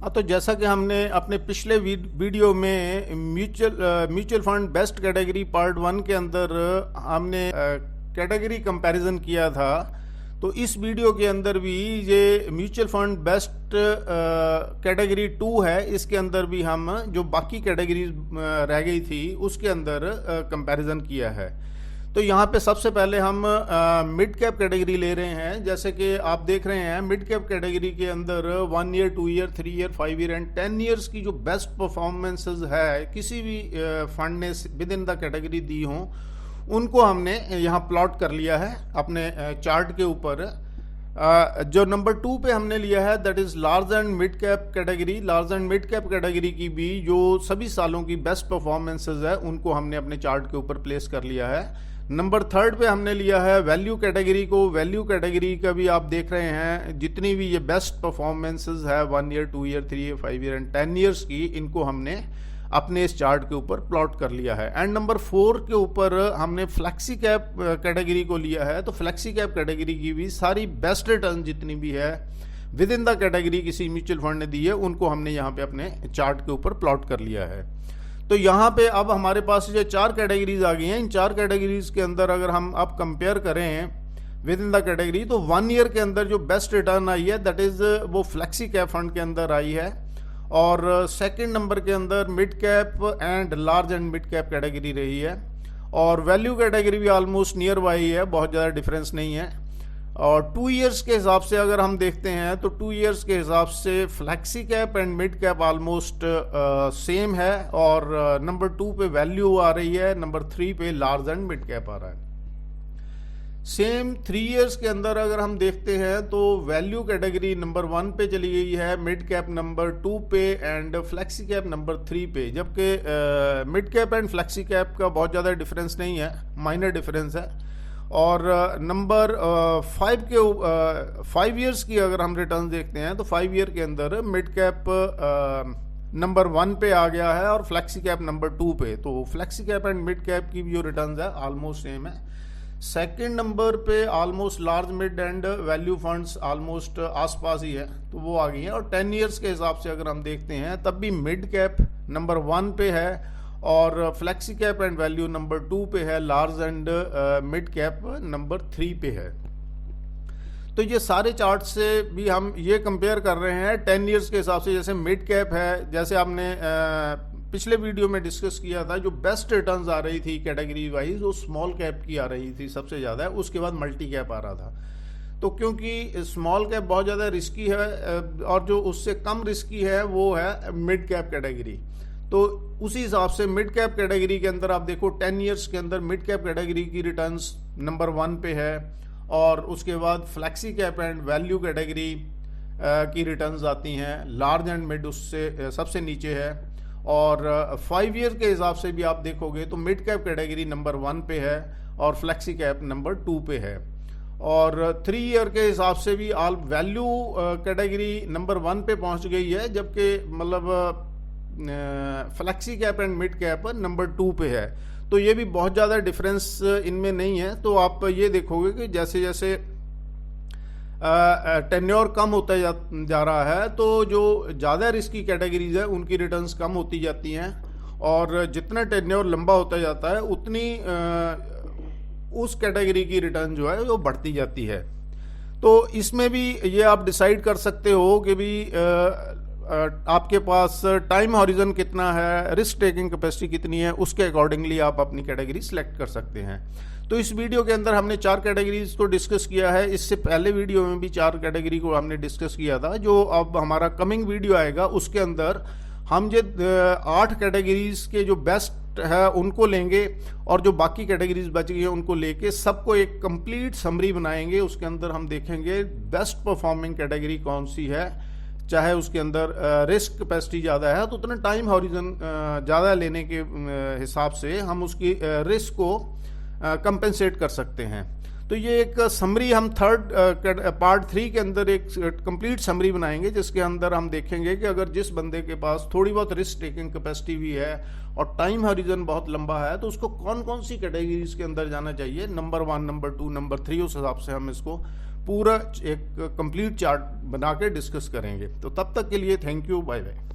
हाँ, तो जैसा कि हमने अपने पिछले वीडियो में mutual fund best category part 1 के अंदर हमने कैटेगरी कंपैरिजन किया था। तो इस वीडियो के अंदर भी ये म्यूचुअल फंड बेस्ट कैटेगरी 2 है। इसके अंदर भी हम जो बाकी कैटेगरीज रह गई थी उसके अंदर कंपैरिजन किया है। तो यहाँ पे सबसे पहले हम मिड कैप कैटेगरी ले रहे हैं। जैसे कि आप देख रहे हैं मिड कैप कैटेगरी के अंदर 1 year, 2 year, 3 year, 5 year and 10 years की जो बेस्ट परफॉर्मेंसेस है किसी भी फंड ने विद इन द कैटेगरी दी हों, उनको हमने यहाँ प्लॉट कर लिया है अपने चार्ट के ऊपर। जो नंबर 2 पे हमने लिया है that is large and mid cap category. Large and mid cap category की भी जो सभी सालों की बेस्ट परफॉर्मेंसेस है उनको हमने अपने चार्ट के ऊपर प्लेस कर लिया है। नंबर 3 पे हमने लिया है वैल्यू कैटेगरी को। वैल्यू कैटेगरी का भी आप देख रहे हैं जितनी भी ये बेस्ट परफॉर्मेंसेस है 1 year, 2 year, 3 year, 5 year and 10 years की, इनको हमने अपने इस चार्ट के ऊपर प्लॉट कर लिया है। एंड नंबर 4 के ऊपर हमने फ्लेक्सी कैप कैटेगरी को लिया है। तो फ्लेक्सी कैप कैटेगरी की भी सारी बेस्ट रिटर्न जितनी भी है विद इन द कैटेगरी किसी म्यूचुअल फंड ने दी है उनको हमने यहाँ पे अपने चार्ट के ऊपर प्लॉट कर लिया है। तो यहाँ पे अब हमारे पास ये 4 कैटेगरीज आ गई हैं। इन 4 कैटेगरीज के अंदर अगर हम अब कंपेयर करें विद इन द कैटेगरी, तो 1 ईयर के अंदर जो बेस्ट रिटर्न आई है दैट इज वो फ्लेक्सी कैप फंड के अंदर आई है। और सेकंड नंबर के अंदर mid cap and large and mid cap category रही है। और वैल्यू कैटेगरी भी ऑलमोस्ट नियर बाई है, बहुत ज़्यादा डिफरेंस नहीं है। और 2 इयर्स के हिसाब से अगर हम देखते हैं तो 2 इयर्स के हिसाब से flexi cap and mid cap almost same है। और नंबर 2 पे वैल्यू आ रही है, नंबर 3 पे लार्ज एंड मिड कैप आ रहा है। सेम 3 इयर्स के अंदर अगर हम देखते हैं तो वैल्यू कैटेगरी नंबर 1 पे चली गई है, मिड कैप नंबर 2 पे एंड फ्लेक्सी कैप नंबर 3 पे। जबकि mid cap and flexi cap का बहुत ज़्यादा डिफरेंस नहीं है, माइनर डिफरेंस है। और नंबर 5 इयर्स की अगर हम रिटर्न देखते हैं तो 5 ईयर के अंदर मिड कैप नंबर 1 पे आ गया है और फ्लेक्सी कैप नंबर 2 पे। तो flexi cap and mid cap की भी जो रिटर्न है ऑलमोस्ट सेम है। सेकंड नंबर पे almost large mid and value funds almost आसपास ही है, तो वो आ गई है। और 10 इयर्स के हिसाब से अगर हम देखते हैं तब भी मिड कैप नंबर 1 पे है और flexi cap and value number 2 पे है, large and mid cap number 3 पे है। तो ये सारे चार्ट से भी हम ये कंपेयर कर रहे हैं 10 इयर्स के हिसाब से। जैसे मिड कैप है, जैसे आपने पिछले वीडियो में डिस्कस किया था, जो बेस्ट रिटर्न्स आ रही थी कैटेगरी वाइज वो स्मॉल कैप की आ रही थी सबसे ज़्यादा, उसके बाद मल्टी कैप आ रहा था। तो क्योंकि स्मॉल कैप बहुत ज़्यादा रिस्की है और जो उससे कम रिस्की है वो है मिड कैप कैटेगरी। तो उसी हिसाब से मिड कैप कैटेगरी के अंदर आप देखो 10 इयर्स के अंदर मिड कैप कैटेगरी की रिटर्न्स नंबर 1 पे है और उसके बाद flexi cap and value category की रिटर्न्स आती हैं, लार्ज एंड मिड उससे सबसे नीचे है। और 5 ईयर के हिसाब से भी आप देखोगे तो मिड कैप कैटेगरी नंबर 1 पे है और फ्लेक्सी कैप नंबर 2 पे है। और 3 ईयर के हिसाब से भी ऑल वैल्यू कैटेगरी नंबर 1 पे पहुंच गई है, जबकि मतलब flexi cap and mid cap number 2 पे है। तो ये भी बहुत ज़्यादा डिफरेंस इनमें नहीं है। तो आप ये देखोगे कि जैसे जैसे टेन्योर कम होता जा रहा है तो जो ज़्यादा रिस्की कैटेगरीज है उनकी रिटर्न्स कम होती जाती हैं और जितना टेन्योर लंबा होता जाता है उतनी उस कैटेगरी की रिटर्न जो है वो बढ़ती जाती है। तो इसमें भी ये आप डिसाइड कर सकते हो कि भी आपके पास टाइम हॉरिजन कितना है, रिस्क टेकिंग कैपेसिटी कितनी है, उसके अकॉर्डिंगली आप अपनी कैटेगरी सिलेक्ट कर सकते हैं। तो इस वीडियो के अंदर हमने 4 कैटेगरीज को डिस्कस किया है। इससे पहले वीडियो में भी 4 कैटेगरी को हमने डिस्कस किया था। जो अब हमारा कमिंग वीडियो आएगा उसके अंदर हम जो 8 कैटेगरीज के जो बेस्ट है उनको लेंगे और जो बाकी कैटेगरीज बच गई है उनको लेके सबको एक कंप्लीट समरी बनाएंगे। उसके अंदर हम देखेंगे बेस्ट परफॉर्मिंग कैटेगरी कौन सी है, चाहे उसके अंदर रिस्क कैपेसिटी ज़्यादा है तो उतना टाइम हॉरिजन ज़्यादा लेने के हिसाब से हम उसकी रिस्क को कंपेंसेट कर सकते हैं। तो ये एक समरी हम पार्ट 3 के अंदर एक कंप्लीट समरी बनाएंगे जिसके अंदर हम देखेंगे कि अगर जिस बंदे के पास थोड़ी बहुत रिस्क टेकिंग कैपेसिटी भी है और टाइम हॉरिजन बहुत लंबा है तो उसको कौन कौन सी कैटेगरीज के अंदर जाना चाहिए, नंबर 1, नंबर 2, नंबर 3, उस हिसाब से हम इसको पूरा एक कंप्लीट चार्ट बना के डिस्कस करेंगे। तो तब तक के लिए थैंक यू, बाय बाय।